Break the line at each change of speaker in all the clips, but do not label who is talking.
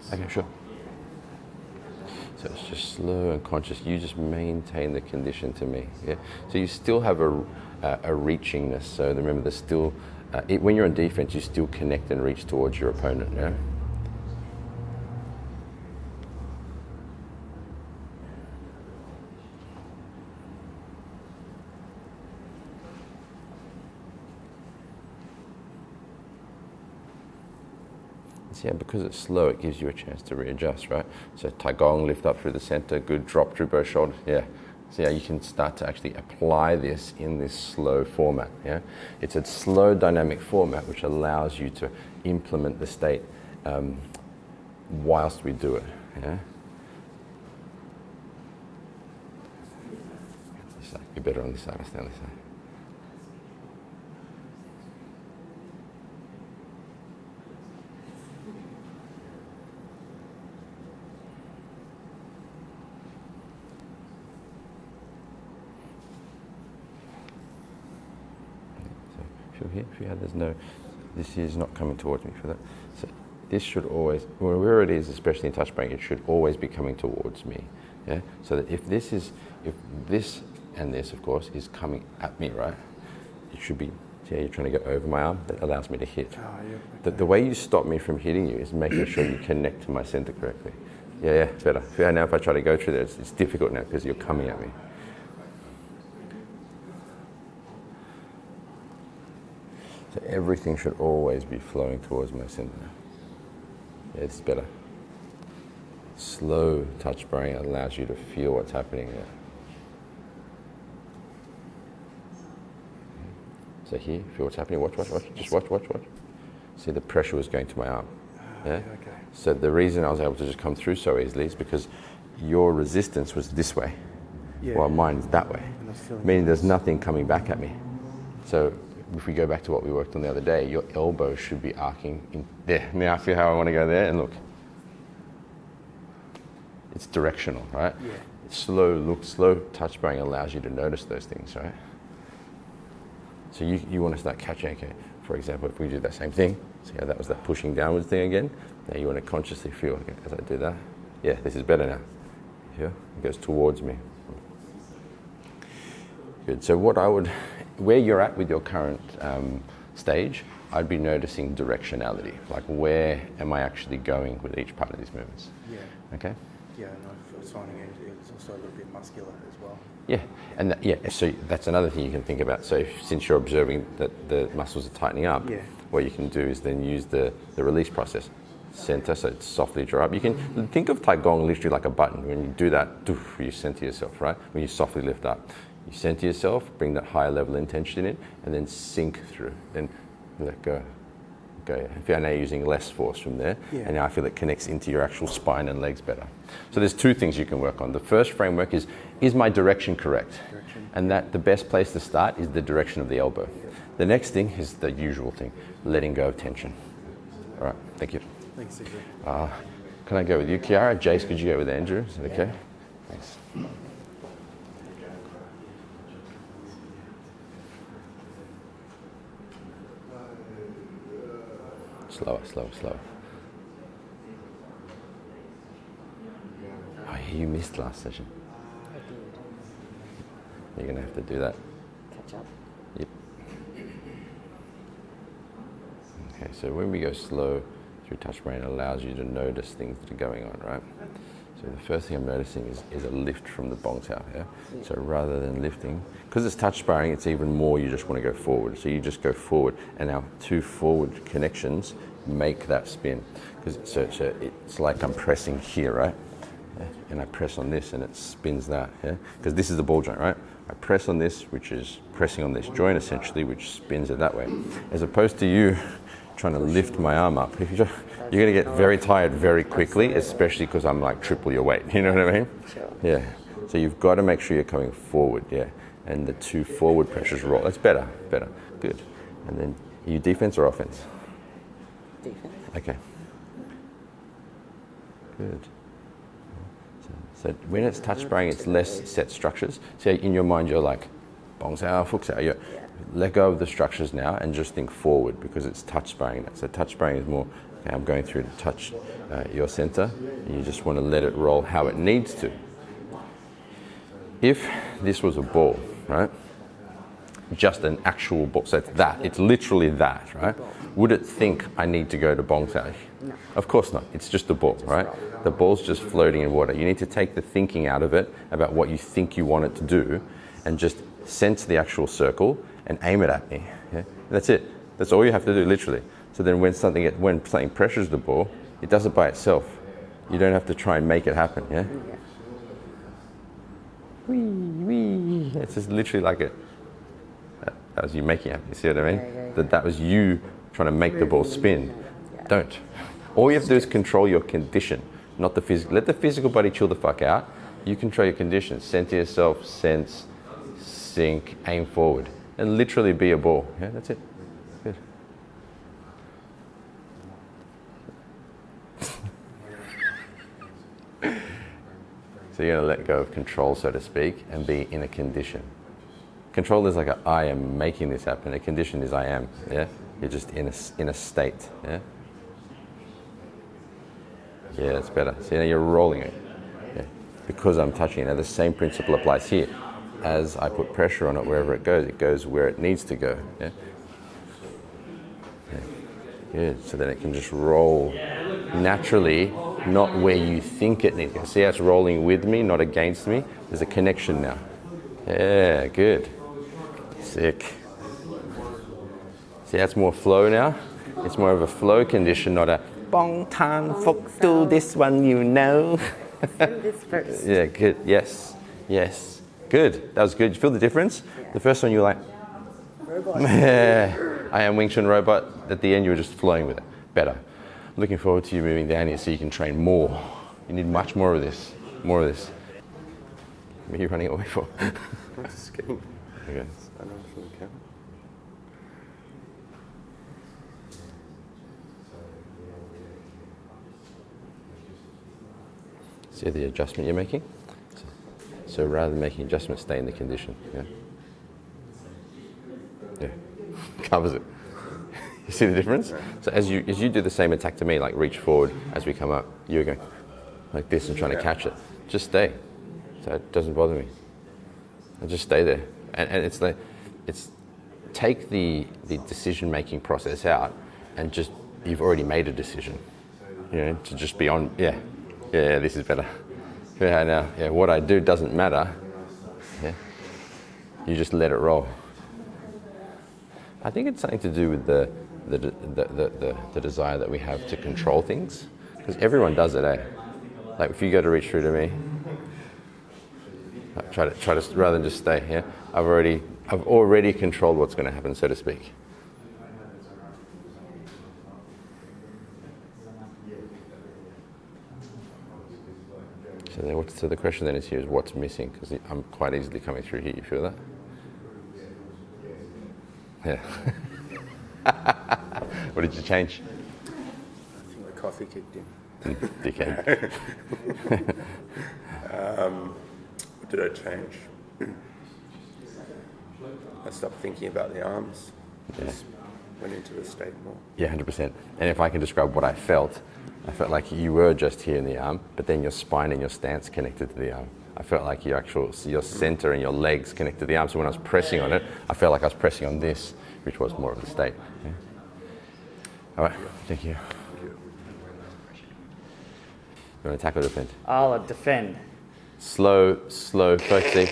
seconds.
Okay, sure. So it's just slow and conscious. You just maintain the condition to me. Yeah. So you still have a reachingness. So remember, there's still when you're on defense, you still connect and reach towards your opponent. Yeah. Yeah, because it's slow, it gives you a chance to readjust, right? So Tai Gong, lift up through the center, good drop through both shoulders, yeah. So yeah, you can start to actually apply this in this slow format, yeah? It's a slow dynamic format which allows you to implement the state whilst we do it, yeah? You're better on this side, I stay on this side. Here, if you had, there's no, this is not coming towards me for that. So this should always, where it is, especially in touch brain, it should always be coming towards me. Yeah. So that if this and this, of course, is coming at me, right? It should be. Yeah, you're trying to go over my arm. That allows me to hit.
Oh, yeah. Okay.
The way you stop me from hitting you is making sure you connect to my center correctly. Yeah, better. Now, if I try to go through there, it's difficult now because you're coming at me. So everything should always be flowing towards my center. Yeah, it's better. Slow touch brain allows you to feel what's happening there. So here, feel what's happening. Watch. Just watch. See, the pressure was going to my arm. Yeah?
Okay.
So the reason I was able to just come through so easily is because your resistance was this way, while mine is that way. Meaning there's nothing coming back at me. So if we go back to what we worked on the other day, your elbow should be arcing in there. Now I feel how I want to go there, and look. It's directional, right?
Yeah.
Slow touch brain allows you to notice those things, right? So you want to start catching, okay, for example, if we do that same thing, see how that was that pushing downwards thing again? Now you want to consciously feel, okay, as I do that, yeah, this is better now. Yeah, it goes towards me. Good, so where you're at with your current stage, I'd be noticing directionality, like where am I actually going with each part of these movements?
Yeah.
Okay?
Yeah, and I was finding it's also a little bit muscular as well.
Yeah, and so that's another thing you can think about. So since you're observing that the muscles are tightening up, what you can do is then use the release process. Center, so it's softly draw up. You can think of Tai Gong literally like a button. When you do that, you center yourself, right? When you softly lift up. You center yourself, bring that higher level intention in, and then sink through. Then let go. If you're now using less force from there, and now I feel it connects into your actual spine and legs better. So there's two things you can work on. The first framework is my direction correct? And that the best place to start is the direction of the elbow. The next thing is the usual thing, letting go of tension. All right, thank you.
Thanks, CJ.
Can I go with you, Kiara? Jace, could you go with Andrew? Is that okay? Thanks. Slower. Oh, you missed last session. You're going to have to do that.
Catch up.
Yep. Okay, so when we go slow through touch brain, it allows you to notice things that are going on, right? So the first thing I'm noticing is a lift from the bong tao, yeah? So rather than lifting, because it's touch sparring, it's even more you just want to go forward. So you just go forward, and our two forward connections make that spin. Because it's like I'm pressing here, right? Yeah? And I press on this, and it spins that, yeah? Because this is the ball joint, right? I press on this, which is pressing on this joint essentially, which spins it that way. As opposed to you trying to lift my arm up. If you're going to get very tired very quickly, especially because I'm like triple your weight. You know what I mean?
Sure.
Yeah. So you've got to make sure you're coming forward, yeah. And the two forward pressures roll. That's better. Good. And then, are you defense or offense?
Defense.
Okay. Good. So when it's touch sparring, it's less set structures. So in your mind, you're like, bong sao, fuk sao. Let go of the structures now and just think forward because it's touch sparring. So touch sparring is more Okay, I'm going through to touch your center, and you just want to let it roll how it needs to. If this was a ball, right? Just an actual ball, so it's that, it's literally that, right? Would it think I need to go to bong sai?
No.
Of course not, it's just a ball, right? The ball's just floating in water. You need to take the thinking out of it about what you think you want it to do and just sense the actual circle and aim it at me. Yeah? That's it. That's all you have to do, literally. So then when something pressures the ball, it does it by itself. You don't have to try and make it happen, yeah?
Yeah.
Wee, wee. It's just literally like it. That was you making it. You see what I mean?
Yeah.
That was you trying to make the ball spin.
Yeah.
Don't. All you have to do is control your condition, not the physical. Let the physical body chill the fuck out. You control your condition. Center yourself, sense, sink, aim forward, and literally be a ball. Yeah, that's it. Good. So you're going to let go of control, so to speak, and be in a condition. Control is like I am making this happen. A condition is I am. Yeah, you're just in a state. Yeah. Yeah, it's better. So now you're rolling it. Yeah. Because I'm touching it. Now the same principle applies here. As I put pressure on it, wherever it goes where it needs to go. Yeah. Yeah. Good. So then it can just roll naturally, not where you think it needs to go. See how it's rolling with me, not against me? There's a connection now. Yeah, good. Sick. See how it's more flow now? It's more of a flow condition, not a bong tan fok do this one, you know.
Send this first.
Yeah, good. Yes. Yes. Good. That was good. You feel the difference?
Yeah.
The first one you were like,
Robot.
yeah, I am Wing Chun robot. At the end you were just flowing with it. Better. Looking forward to you moving down here so you can train more. You need much more of this. More of this. What are you running away for?
I'm just kidding.
Okay.
I don't think we can.
See the adjustment you're making? So rather than making adjustments, stay in the condition. Yeah. Yeah. Covers it. You see the difference? So as you do the same attack to me, like reach forward as we come up, you're going like this and trying to catch it. Just stay. So it doesn't bother me. And just stay there. And it's take the decision making process out and just you've already made a decision. You know, to just be on yeah, this is better. Yeah, now, yeah, what I do doesn't matter. Yeah. You just let it roll. I think it's something to do with the desire that we have to control things. Because everyone does it, eh? Like if you go to reach through to me, try to rather than just stay here. I've already controlled what's going to happen, so to speak. So the question then is here is what's missing? Because I'm quite easily coming through here. You feel that? Yeah. What did you change?
I think the coffee kicked in.
Dickhead.
What did I change? I stopped thinking about the arms. Just went into the state more.
Yeah, 100%. And if I can describe what I felt like you were just here in the arm, but then your spine and your stance connected to the arm. I felt like your center and your legs connected to the arm. So when I was pressing on it, I felt like I was pressing on this, which was more of the state. Yeah. All right, thank you. You want to attack or defend?
I'll defend.
Slow, focusing,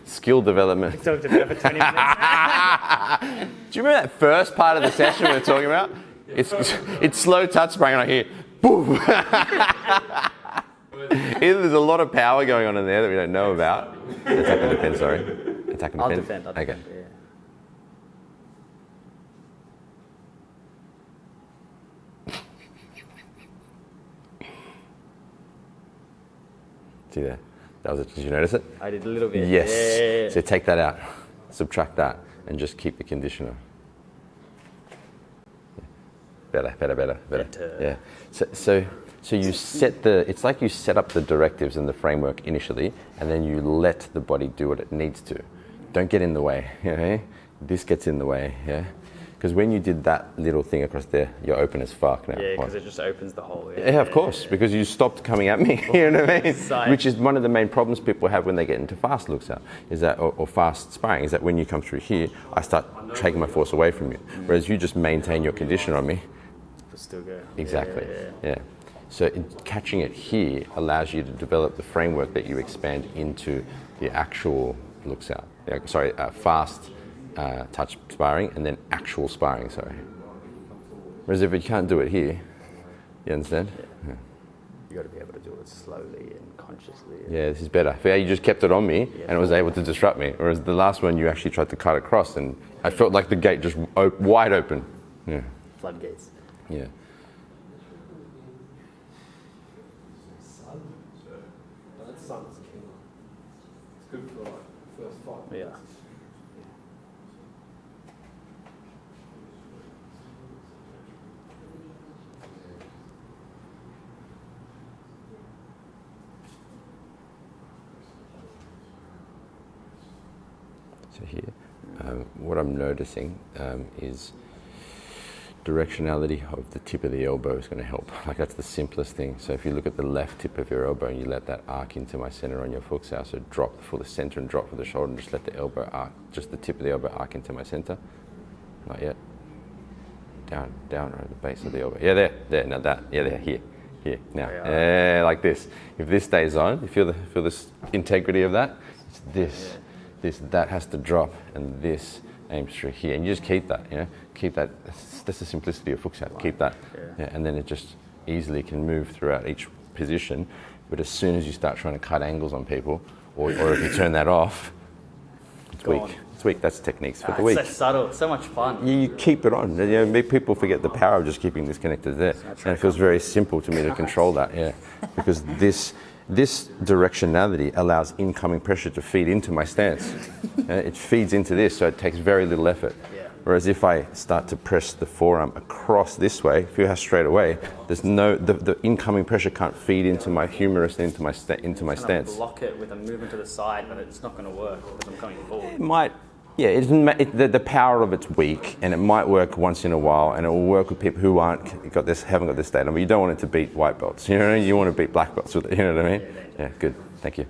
skill development.
Talked about it for 20 minutes.
Do you remember that first part of the session we were talking about? It's slow touch spraying and I hear, boom. Either there's a lot of power going on in there that we don't know about. Attack and defend, sorry. Attack and
I'll
defend?
defend. I'll
Okay.
defend, yeah.
See there? Did you notice it?
I did a little bit.
Yes.
Yeah.
So take that out, subtract that, and just keep the conditioner. Better.
Better.
Yeah. So you set it's like you set up the directives and the framework initially, and then you let the body do what it needs to. Don't get in the way, you know? This gets in the way, yeah? Because when you did that little thing across there, you're open as fuck now.
Yeah,
What?
because it just opens the hole.
Yeah, of course, because you stopped coming at me. You know what I mean?
Side.
Which is one of the main problems people have when they get into fast looks out, is that or fast sparring, is that when you come through here, I start taking my force away from you, whereas you just maintain your condition on me.
It'll still go.
Exactly.
Yeah.
Yeah. So catching it here allows you to develop the framework that you expand into the actual looks out. Yeah, sorry, fast touch sparring and then actual sparring. Sorry. Whereas if you can't do it here, you understand?
Yeah. You got to be able to do it slowly and consciously.
Yeah, this is better. Yeah, you just kept it on me and it was able to disrupt me. Whereas the last one, you actually tried to cut across and I felt like the gate just wide open. Yeah.
Floodgates.
Yeah.
That sun's killer. It's good for like the first 5 minutes.
Yeah.
So here, what I'm noticing is directionality of the tip of the elbow is going to help. Like that's the simplest thing. So if you look at the left tip of your elbow and you let that arc into my center on your Fuchsau, so drop for the center and drop for the shoulder and just let the elbow arc, just the tip of the elbow arc into my center. Not yet. Down, down, or at the base of the elbow. Yeah, there, now that, yeah, there, here, now. Yeah, like this. If this stays on, you feel this integrity of that? It's this. That has to drop, and this aims through here, and you just keep that. Keep that. That's the simplicity of Fuchsau. Keep that, and then it just easily can move throughout each position. But as soon as you start trying to cut angles on people, or if you turn that off, it's
Gone.
weak. It's weak. That's techniques for the
It's
weak.
so subtle, so much fun.
You keep it on. People forget the power of just keeping this connected there, and it feels very simple to me to control that. Yeah, because this directionality allows incoming pressure to feed into my stance. It feeds into this, so it takes very little effort.
Yeah.
Whereas if I start to press the forearm across this way, feel how straight away, there's the incoming pressure can't feed into my humerus and into my stance.
Block it with a movement to the side, but it's not going to work because I'm coming forward.
It might. Yeah, the power of it's weak, and it might work once in a while, and it will work with people who haven't got this data. But you don't want it to beat white belts. You know what I mean? You want to beat black belts with it. You know what I mean? Yeah, good. Thank you.